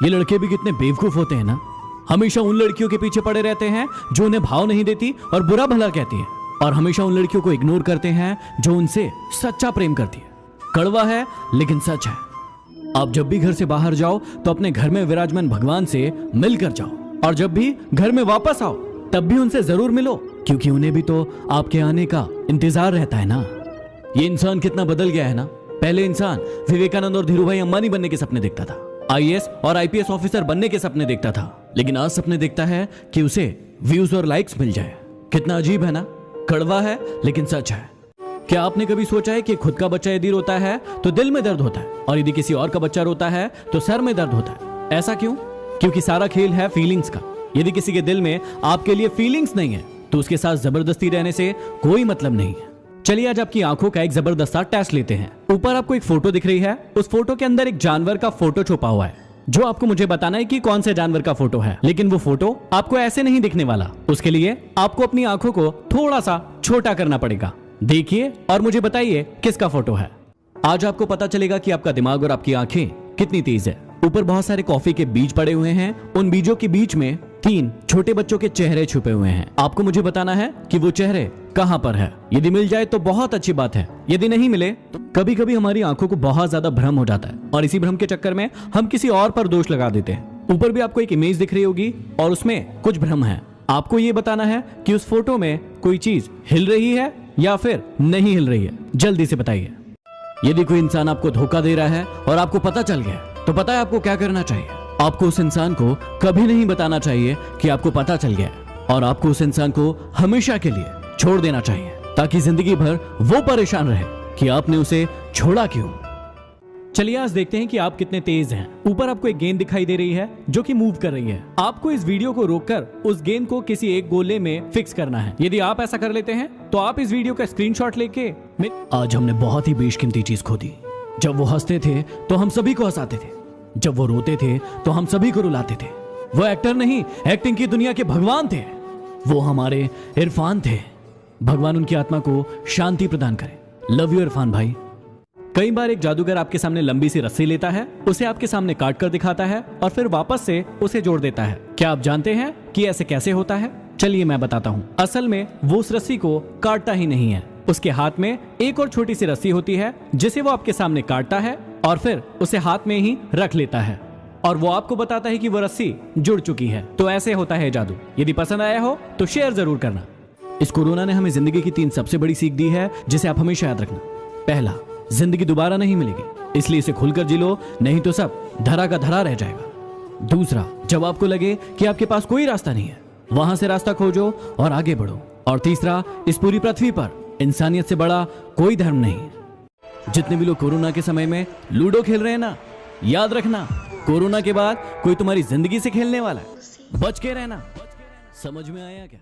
ये लड़के भी कितने बेवकूफ होते हैं ना, हमेशा उन लड़कियों के पीछे पड़े रहते हैं जो उन्हें भाव नहीं देती और बुरा भला कहती है, और हमेशा उन लड़कियों को इग्नोर करते हैं जो उनसे सच्चा प्रेम करती है। कड़वा है लेकिन सच है। आप जब भी घर से बाहर जाओ तो अपने घर में विराजमान भगवान से मिलकर जाओ, और जब भी घर में वापस आओ तब भी उनसे जरूर मिलो, क्योंकि उन्हें भी तो आपके आने का इंतजार रहता है ना। ये इंसान कितना बदल गया है ना। पहले इंसान विवेकानंद और धीरूभाई अंबानी बनने के सपने देखता था, आईएएस और आईपीएस ऑफिसर बनने के सपने देखता था, लेकिन आज सपने देखता है कि उसे व्यूज और लाइक्स मिल जाए। कितना अजीब है ना। कड़वा है लेकिन सच है। क्या आपने कभी सोचा है कि खुद का बच्चा यदि रोता है तो दिल में दर्द होता है, और यदि किसी और का बच्चा रोता है तो सर में दर्द होता है? ऐसा क्यों? क्योंकि सारा खेल है फीलिंग्स का। यदि किसी के दिल में आपके लिए फीलिंग्स नहीं है तो उसके साथ जबरदस्ती रहने से कोई मतलब नहीं है। चलिए आज आपकी आंखों का एक जबरदस्त सा टेस्ट लेते हैं। ऊपर आपको एक फोटो दिख रही है, उस फोटो के अंदर एक जानवर का फोटो छुपा हुआ है, जो आपको मुझे बताना है कि कौन से जानवर का फोटो है। लेकिन वो फोटो आपको ऐसे नहीं दिखने वाला। उसके लिए आपको अपनी आंखों को थोड़ा सा छोटा करना पड़ेगा। देखिए और मुझे बताइए किसका फोटो है। आज आपको पता चलेगा कि आपका दिमाग और आपकी आंखें कितनी तेज है। ऊपर बहुत सारे कॉफी के बीज पड़े हुए हैं, उन बीजों के बीच में 3 छोटे बच्चों के चेहरे छुपे हुए हैं। आपको मुझे बताना है कि वो चेहरे कहां पर है। यदि मिल जाए तो बहुत अच्छी बात है, यदि नहीं मिले तो कभी कभी हमारी आंखों को बहुत ज्यादा भ्रम हो जाता है, और इसी भ्रम के चक्कर में हम किसी और पर दोष लगा देते हैं। ऊपर भी आपको एक इमेज दिख रही होगी और उसमें कुछ भ्रम है। आपको ये बताना है कि उस फोटो में कोई चीज हिल रही है या फिर नहीं हिल रही है। जल्दी से बताइए। यदि कोई इंसान आपको धोखा दे रहा है और आपको पता चल गया तो पता है आपको क्या करना चाहिए। आपको उस इंसान को कभी नहीं बताना चाहिए कि आपको पता चल गया, और आपको उस इंसान को हमेशा के लिए छोड़ देना चाहिए, ताकि जिंदगी भर वो परेशान रहे कि आपने उसे छोड़ा क्यों। चलिए आज देखते हैं कि आप कितने तेज हैं। ऊपर आपको एक गेंद दिखाई दे रही है जो कि मूव कर रही है। आपको इस वीडियो को रोककर उस गेंद को किसी एक गोले में फिक्स करना है। यदि आप ऐसा कर लेते हैं तो आप इस वीडियो का स्क्रीनशॉट लेके आज हमने बहुत ही बेशकीमती चीज खो दी। जब वो हंसते थे तो हम सभी को हंसाते थे, जब वो रोते थे तो हम सभी को रुलाते थे। वो एक्टर नहीं, एक्टिंग की दुनिया के भगवान थे। वो हमारे इरफान थे। भगवान उनकी आत्मा को शांति प्रदान करे। लव यू इरफान भाई। कई बार एक जादूगर आपके सामने लंबी सी रस्सी लेता है, उसे आपके सामने काट कर दिखाता है और फिर वापस से उसे जोड़ देता है। क्या आप जानते हैं कि ऐसे कैसे होता है? चलिए मैं बताता हूँ। असल में वो उस रस्सी को काटता ही नहीं है। उसके हाथ में एक और छोटी सी रस्सी होती है जिसे वो आपके सामने काटता है और फिर उसे हाथ में ही रख लेता है, और वो आपको बताता है कि वो रस्सी जुड़ चुकी है। तो ऐसे होता है जादू। यदि पसंद आया हो तो शेयर जरूर करना। इस कोरोना ने हमें जिंदगी की 3 सबसे बड़ी सीख दी है, जिसे आप हमेशा याद रखना। पहला, जिंदगी दोबारा नहीं मिलेगी, इसलिए इसे खुलकर जी लो, नहीं तो सब धरा का धरा रह जाएगा। दूसरा, जब आपको लगे कि आपके पास कोई रास्ता नहीं है, वहां से रास्ता खोजो और आगे बढ़ो। और तीसरा, इस पूरी पृथ्वी पर इंसानियत से बड़ा कोई धर्म नहीं। जितने भी लोग कोरोना के समय में लूडो खेल रहे हैं ना, याद रखना कोरोना के बाद कोई तुम्हारी जिंदगी से खेलने वाला है। बच के रहना। समझ में आया क्या?